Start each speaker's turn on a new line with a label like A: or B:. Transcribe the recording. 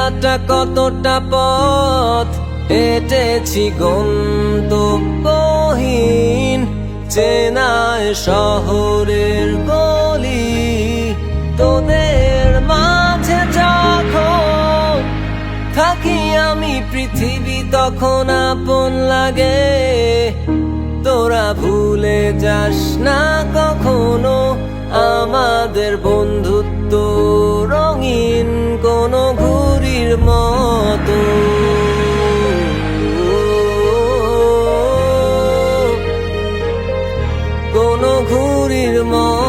A: সারাটা কতটা পথ হেঁটেছি গন্তব্যহীন, চেনায় শহরের গলি। তোদের মাঝে যখন থাকি আমি, পৃথিবী তখন আপন লাগে। তোরা ভুলে যাস না কখনো আমাদের বন্ধুত্ব রঙিন কোনো ঘুড়ির মতো। কোনো ঘুড়ির মতো।